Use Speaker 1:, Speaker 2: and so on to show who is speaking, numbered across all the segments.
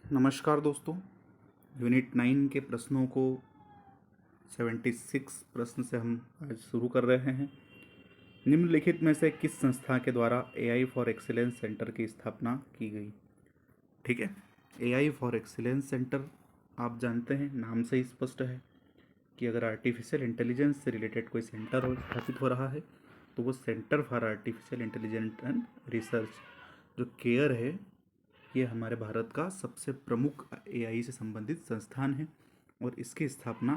Speaker 1: नमस्कार दोस्तों। यूनिट 9 के प्रश्नों को 76 प्रश्न से हम आज शुरू कर रहे हैं। निम्नलिखित में से किस संस्था के द्वारा एआई फॉर एक्सीलेंस सेंटर की स्थापना की गई? ठीक है, एआई फॉर एक्सीलेंस सेंटर आप जानते हैं, नाम से ही स्पष्ट है कि अगर आर्टिफिशियल इंटेलिजेंस से रिलेटेड कोई सेंटर स्थापित हो रहा है तो वो centre for artificial intelligence and research जो केयर है, ये हमारे भारत का सबसे प्रमुख एआई से संबंधित संस्थान है और इसकी स्थापना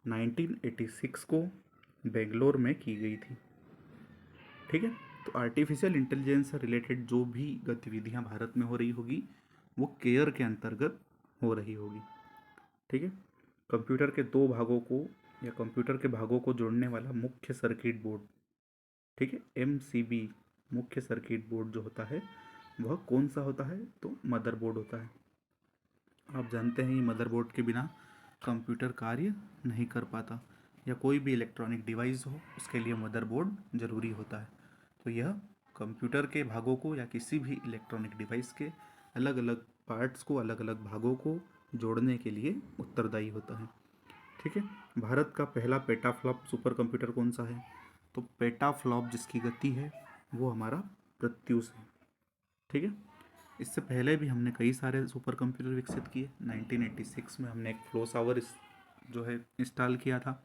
Speaker 1: 1986 को बेंगलोर में की गई थी। ठीक है, तो आर्टिफिशियल इंटेलिजेंस से रिलेटेड जो भी गतिविधियां भारत में हो रही होगी वो केयर के अंतर्गत हो रही होगी। ठीक है, कंप्यूटर के दो भागों को या कंप्यूटर के भागों को जोड़ने वाला मुख्य सर्किट बोर्ड, ठीक है, एमसीबी, मुख्य सर्किट बोर्ड जो होता है वह कौन सा होता है? तो मदरबोर्ड होता है। आप जानते हैं ये मदरबोर्ड के बिना कंप्यूटर कार्य नहीं कर पाता, या कोई भी इलेक्ट्रॉनिक डिवाइस हो उसके लिए मदरबोर्ड ज़रूरी होता है। तो यह कंप्यूटर के भागों को या किसी भी इलेक्ट्रॉनिक डिवाइस के अलग अलग पार्ट्स को, अलग अलग भागों को जोड़ने के लिए उत्तरदायी होता है। ठीक है, भारत का पहला पेटाफ्लॉप सुपर कंप्यूटर कौन सा है? तो पेटाफ्लॉप जिसकी गति है वो हमारा प्रत्यूष है। ठीक है, इससे पहले भी हमने कई सारे सुपर कंप्यूटर विकसित किए। 1986 में हमने एक फ्लो सावर जो है इंस्टॉल किया था,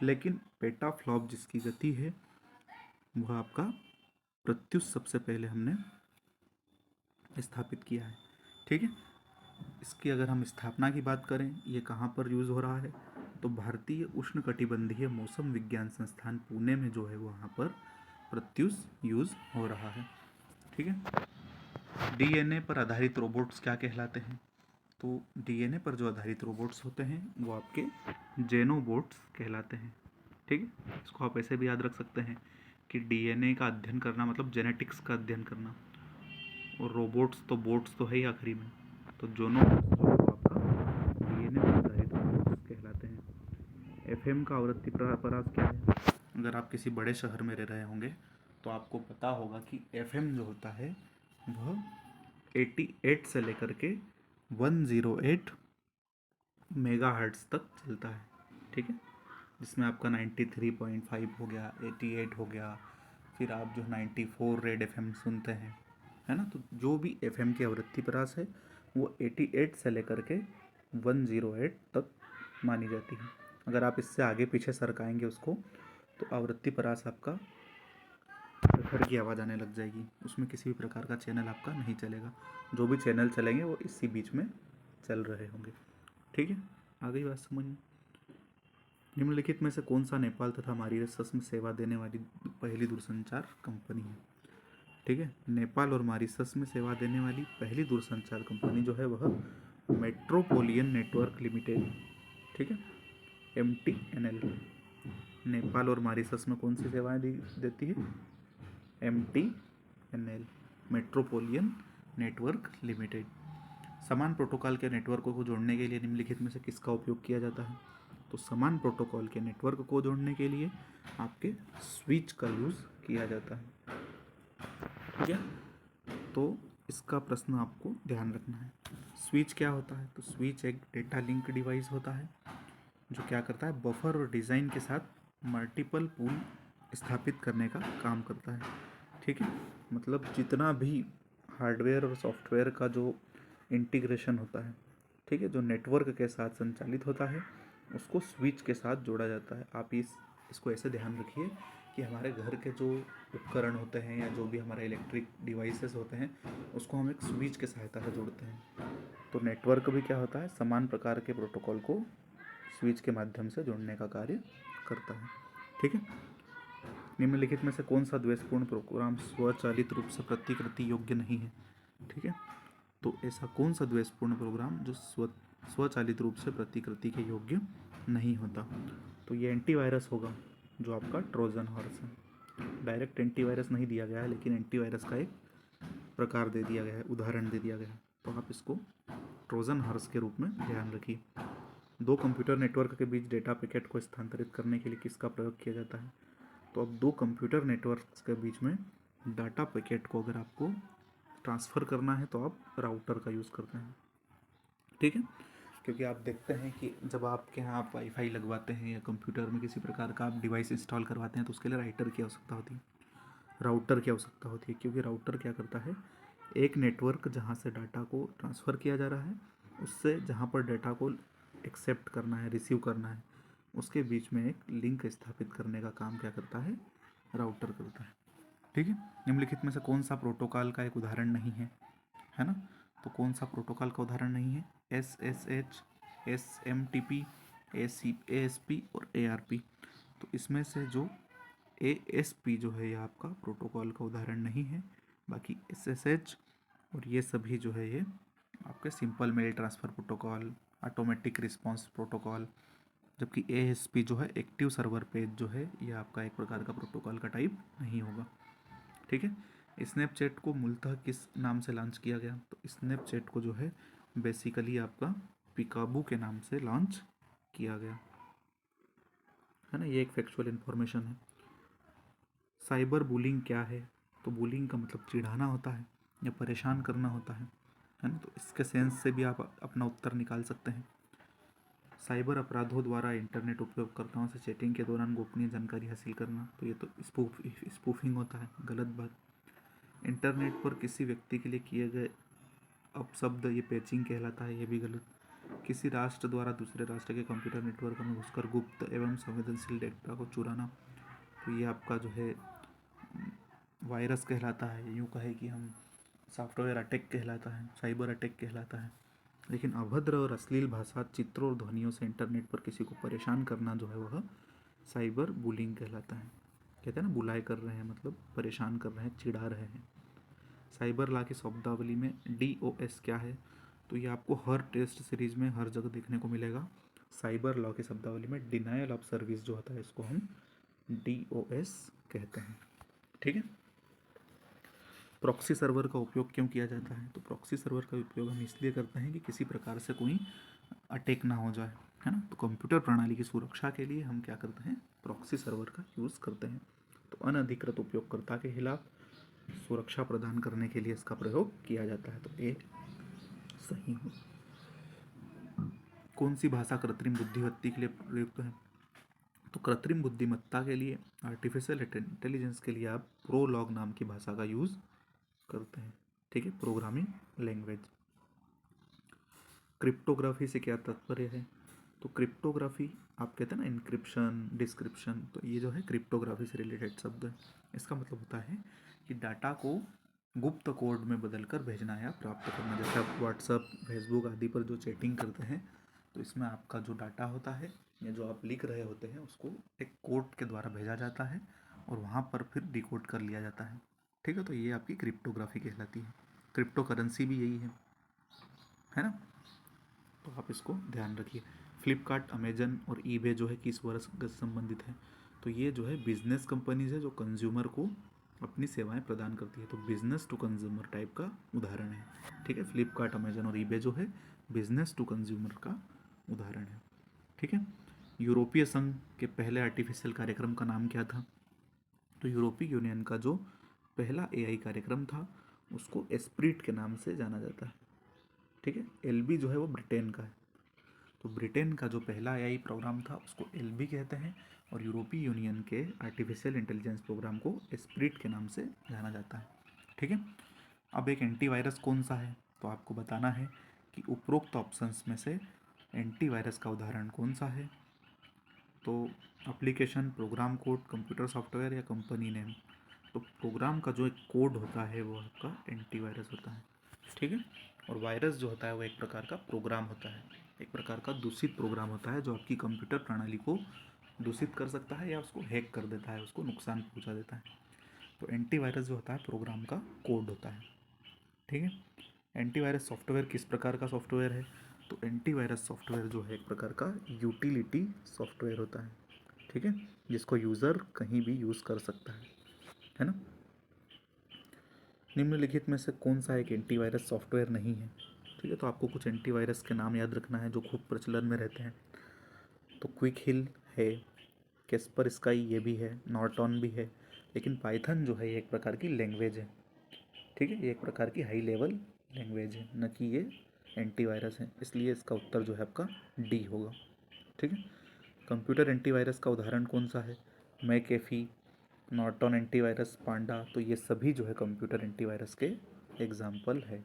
Speaker 1: लेकिन पेटाफ्लॉप जिसकी गति है वह आपका प्रत्युष सबसे पहले हमने स्थापित किया है। ठीक है, इसकी अगर हम स्थापना की बात करें, ये कहाँ पर यूज़ हो रहा है? तो भारतीय उष्णकटिबंधीय मौसम विज्ञान संस्थान पुणे में जो है वहाँ पर प्रत्युष यूज़ हो रहा है। ठीक है, डीएनए पर आधारित रोबोट्स क्या कहलाते हैं? तो डीएनए पर जो आधारित रोबोट्स होते हैं वो आपके जेनोबोट्स कहलाते हैं। ठीक है, इसको आप ऐसे भी याद रख सकते हैं कि डीएनए का अध्ययन करना मतलब जेनेटिक्स का अध्ययन करना, और रोबोट्स तो बोट्स तो है ही आखिरी में, तो जोनोबोट्स जो है वो आपका डीएनए पर आधारित रोबोट्स कहलाते हैं। एफएम का आवृत्ति परास क्या है? अगर आप किसी बड़े शहर में रह रहे होंगे तो आपको पता होगा कि एफएम जो होता है वह 88 से लेकर के 108 मेगाहर्ट्ज़ तक चलता है। ठीक है, जिसमें आपका 93.5 हो गया, 88 हो गया, फिर आप जो 94 रेड एफएम सुनते हैं, है ना, तो जो भी एफएम की आवृत्ति परास है वो 88 से लेकर के 108 तक मानी जाती है। अगर आप इससे आगे पीछे सरकाएंगे उसको तो आवृत्ति परास आपका घर की आवाज़ आने लग जाएगी, उसमें किसी भी प्रकार का चैनल आपका नहीं चलेगा। जो भी चैनल चलेंगे वो इसी बीच में चल रहे होंगे। ठीक है, आ गई बात समझ में? निम्नलिखित में से कौन सा नेपाल तथा मॉरिशस में सेवा देने वाली पहली दूरसंचार कंपनी है? ठीक है, नेपाल और मॉरिशस में सेवा देने वाली पहली दूरसंचार कंपनी जो है वह मेट्रोपोलियन नेटवर्क लिमिटेड, ठीक है, MTNL। नेपाल और मॉरिशस में कौन सी सेवाएं देती है? MTNL, metropolitan network limited. समान प्रोटोकॉल के नेटवर्क को जोड़ने के लिए निम्नलिखित में से किसका उपयोग किया जाता है? तो समान प्रोटोकॉल के नेटवर्क को जोड़ने के लिए आपके स्विच का यूज़ किया जाता है। ठीक है, तो इसका प्रश्न आपको ध्यान रखना है। स्विच क्या होता है? तो स्विच एक डेटा लिंक डिवाइस होता है जो क्या करता है, बफर और डिज़ाइन के साथ मल्टीपल पूल स्थापित करने का काम करता है। ठीक है, मतलब जितना भी हार्डवेयर और सॉफ्टवेयर का जो इंटीग्रेशन होता है, ठीक है, जो नेटवर्क के साथ संचालित होता है उसको स्विच के साथ जोड़ा जाता है। आप इसको ऐसे ध्यान रखिए कि हमारे घर के जो उपकरण होते हैं या जो भी हमारे इलेक्ट्रिक डिवाइसेस होते हैं उसको हम एक स्विच के सहायता से जोड़ते हैं। तो नेटवर्क भी क्या होता है, समान प्रकार के प्रोटोकॉल को स्विच के माध्यम से जोड़ने का कार्य करता है। ठीक है, निम्नलिखित में से कौन सा द्वेषपूर्ण प्रोग्राम स्वचालित रूप से प्रतिकृति योग्य नहीं है? ठीक है, तो ऐसा कौन सा द्वेषपूर्ण प्रोग्राम जो स्वचालित रूप से प्रतिकृति के योग्य नहीं होता? तो ये एंटीवायरस होगा जो आपका ट्रोजन हॉर्स है। डायरेक्ट एंटीवायरस नहीं दिया गया है लेकिन एंटीवायरस का एक प्रकार दे दिया गया है, उदाहरण दे दिया गया है, तो आप इसको ट्रोजन हॉर्स के रूप में ध्यान रखिए। दो कंप्यूटर नेटवर्क के बीच डेटा पैकेट को स्थानांतरित करने के लिए किसका प्रयोग किया जाता है? तो अब दो कंप्यूटर नेटवर्क्स के बीच में डाटा पैकेट को अगर आपको ट्रांसफ़र करना है तो आप राउटर का यूज़ करते हैं। ठीक है, क्योंकि आप देखते हैं कि जब आपके यहाँ आप वाईफाई लगवाते हैं या कंप्यूटर में किसी प्रकार का आप डिवाइस इंस्टॉल करवाते हैं तो उसके लिए राइटर की आवश्यकता होती है, राउटर की आवश्यकता होती है, क्योंकि राउटर क्या करता है, एक नेटवर्क जहाँ से डाटा को ट्रांसफ़र किया जा रहा है उससे जहाँ पर डाटा को एक्सेप्ट करना है, रिसीव करना है, उसके बीच में एक लिंक स्थापित करने का काम क्या करता है, राउटर करता है। ठीक है, निम्नलिखित में से कौन सा प्रोटोकॉल का एक उदाहरण नहीं है ना, तो कौन सा प्रोटोकॉल का उदाहरण नहीं है, SSH, SMTP, ASP और ARP। तो इसमें से जो ASP जो है ये आपका प्रोटोकॉल का उदाहरण नहीं है, बाकी SSH और ये सभी जो है ये आपके simple mail transfer protocol, automatic response protocol, जबकि ASP जो है एक्टिव सर्वर पेज जो है ये आपका एक प्रकार का प्रोटोकॉल का टाइप नहीं होगा। ठीक है, स्नैपचैट को मूलतः किस नाम से लॉन्च किया गया, तो स्नैपचैट को जो है बेसिकली आपका पिकाबू के नाम से लॉन्च किया गया है ना, ये एक फैक्चुअल इन्फॉर्मेशन है। साइबर बुलिंग क्या है, तो बुलिंग का मतलब चिढ़ाना होता है या परेशान करना होता है ना, तो इसके सेंस से भी आप अपना उत्तर निकाल सकते हैं। साइबर अपराधों द्वारा इंटरनेट उपयोगकर्ताओं से चैटिंग के दौरान गोपनीय जानकारी हासिल करना, तो ये तो स्पूफिंग होता है, गलत बात। इंटरनेट पर किसी व्यक्ति के लिए किए गए अपशब्द, ये पैचिंग कहलाता है, ये भी गलत। किसी राष्ट्र द्वारा दूसरे राष्ट्र के कंप्यूटर नेटवर्क में घुसकर गुप्त एवं संवेदनशील डेटा को चुराना, तो ये आपका जो है वायरस कहलाता है, यूँ कहे कि हम सॉफ्टवेयर अटैक कहलाता है, साइबर अटैक कहलाता है। लेकिन अभद्र और अश्लील भाषा, चित्रों और ध्वनियों से इंटरनेट पर किसी को परेशान करना जो है वह साइबर बुलिंग कहलाता है। कहते हैं ना, बुलाए कर रहे हैं मतलब परेशान कर रहे हैं, चिढ़ा रहे हैं। साइबर लॉ की शब्दावली में DOS क्या है, तो ये आपको हर टेस्ट सीरीज में हर जगह देखने को मिलेगा। साइबर लॉ की शब्दावली में डिनायल ऑफ सर्विस जो होता है इसको हम DOS कहते हैं। ठीक है, प्रॉक्सी सर्वर का उपयोग क्यों किया जाता है, तो प्रॉक्सी सर्वर का उपयोग हम इसलिए करते हैं कि किसी प्रकार से कोई अटैक ना हो जाए, है ना, तो कंप्यूटर प्रणाली की सुरक्षा के लिए हम क्या करते हैं, प्रॉक्सी सर्वर का यूज़ करते हैं। तो अनधिकृत उपयोगकर्ता के खिलाफ सुरक्षा प्रदान करने के लिए इसका प्रयोग किया जाता है, तो ए सही हो। कौन सी भाषा कृत्रिम बुद्धिमत्ता के लिए प्रयुक्त है, तो कृत्रिम बुद्धिमत्ता के लिए, आर्टिफिशियल इंटेलिजेंस के लिए आप प्रोलॉग नाम की भाषा का यूज़ करते हैं। ठीक है, प्रोग्रामिंग लैंग्वेज। क्रिप्टोग्राफी से क्या तात्पर्य है, तो क्रिप्टोग्राफी आप कहते हैं ना इनक्रिप्शन, डिस्क्रिप्शन, तो ये जो है क्रिप्टोग्राफी से रिलेटेड शब्द है। इसका मतलब होता है कि डाटा को गुप्त कोड में बदलकर भेजना या प्राप्त करना। जैसे आप व्हाट्सअप, फेसबुक आदि पर जो चैटिंग करते हैं, तो इसमें आपका जो डाटा होता है या जो आप लिख रहे होते हैं उसको एक कोड के द्वारा भेजा जाता है और वहाँ पर फिर डिकोड कर लिया जाता है। ठीक है, तो ये आपकी क्रिप्टोग्राफी कहलाती है। क्रिप्टो करेंसी भी यही है ना, तो आप इसको ध्यान रखिए। फ्लिपकार्ट, अमेजन और ईबे जो है किस वर्ष से संबंधित है, तो ये जो है बिजनेस कंपनीज है जो कंज्यूमर को अपनी सेवाएं प्रदान करती है, तो बिजनेस टू कंज्यूमर टाइप का उदाहरण है। ठीक है, फ्लिपकार्ट, अमेजन और ईबे जो है बिजनेस टू कंज्यूमर का उदाहरण है। ठीक है, यूरोपीय संघ के पहले आर्टिफिशियल कार्यक्रम का नाम क्या था, तो यूरोपीय यूनियन का जो पहला AI कार्यक्रम था उसको एस्प्रिट के नाम से जाना जाता है। ठीक है, LB जो है वो ब्रिटेन का है, तो ब्रिटेन का जो पहला AI प्रोग्राम था उसको LB कहते हैं, और यूरोपीय यूनियन के आर्टिफिशियल इंटेलिजेंस प्रोग्राम को एस्प्रिट के नाम से जाना जाता है। ठीक है, अब एक एंटीवायरस कौन सा है, तो आपको बताना है कि उपरोक्त ऑप्शंस में से एंटीवायरस का उदाहरण कौन सा है, तो application, program code, computer software या कंपनी नेम। तो प्रोग्राम का जो एक कोड होता है वो आपका एंटीवायरस होता है। ठीक है, और वायरस जो होता है वो एक प्रकार का प्रोग्राम होता है, एक प्रकार का दूषित प्रोग्राम होता है जो आपकी कंप्यूटर प्रणाली को दूषित कर सकता है या उसको हैक कर देता है, उसको नुकसान पहुंचा देता है। तो एंटीवायरस जो होता है प्रोग्राम का कोड होता है। ठीक है, एंटीवायरस सॉफ्टवेयर किस प्रकार का सॉफ्टवेयर है, तो एंटीवायरस सॉफ्टवेयर जो है एक प्रकार का यूटिलिटी सॉफ्टवेयर होता है। ठीक है, जिसको यूज़र कहीं भी यूज़ कर सकता है ना। निम्नलिखित में से कौन सा एक एंटीवायरस सॉफ्टवेयर नहीं है, ठीक है, तो आपको कुछ एंटीवायरस के नाम याद रखना है जो खूब प्रचलन में रहते हैं। तो क्विक हिल है, कैस्पर स्काई ये भी है, नॉर्टॉन भी है, लेकिन पाइथन जो है ये एक प्रकार की लैंग्वेज है। ठीक है, ये एक प्रकार की हाई लेवल लैंग्वेज है, न कि ये एंटीवायरस हैं, इसलिए इसका उत्तर जो है आपका डी होगा। ठीक है। कंप्यूटर एंटीवायरस का उदाहरण कौन सा है? मैकेफी, नॉर्टन एंटीवायरस, पांडा, तो ये सभी जो है कंप्यूटर एंटीवायरस के एग्जाम्पल है।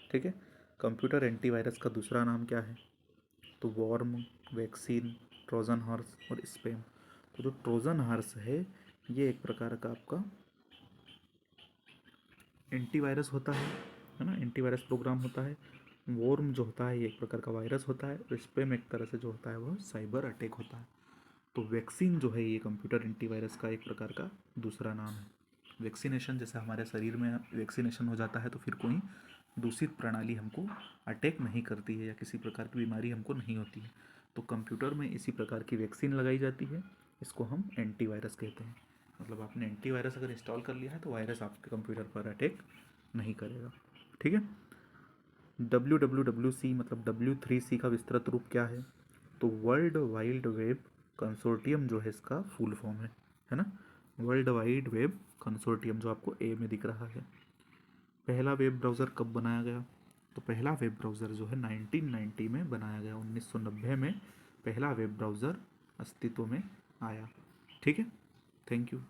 Speaker 1: ठीक है। कंप्यूटर एंटीवायरस का दूसरा नाम क्या है? तो वॉर्म, वैक्सीन, ट्रोजन हॉर्स और स्पैम। तो जो ट्रोजन हॉर्स है ये एक प्रकार का आपका एंटीवायरस होता है ना, एंटीवायरस प्रोग्राम होता है। वॉर्म जो होता है ये एक प्रकार का वायरस होता है, और स्पैम एक तरह से जो होता है वह साइबर अटैक होता है। तो वैक्सीन जो है ये कंप्यूटर एंटीवायरस का एक प्रकार का दूसरा नाम है। वैक्सीनेशन, जैसे हमारे शरीर में वैक्सीनेशन हो जाता है तो फिर कोई दूषित प्रणाली हमको अटैक नहीं करती है या किसी प्रकार की बीमारी हमको नहीं होती है। तो कंप्यूटर में इसी प्रकार की वैक्सीन लगाई जाती है, इसको हम एंटीवायरस कहते हैं। मतलब आपने एंटीवायरस अगर इंस्टॉल कर लिया है तो वायरस आपके कंप्यूटर पर अटैक नहीं करेगा। ठीक है। WWWC मतलब W3C का विस्तृत रूप क्या है? तो वर्ल्ड वाइड वेब कंसोर्टियम जो है इसका फुल फॉर्म है ना। वर्ल्ड वाइड वेब कंसोर्टियम जो आपको ए में दिख रहा है। पहला वेब ब्राउज़र कब बनाया गया? तो पहला वेब ब्राउज़र जो है 1990 में बनाया गया, 1990 में पहला वेब ब्राउज़र अस्तित्व में आया। ठीक है। Thank you.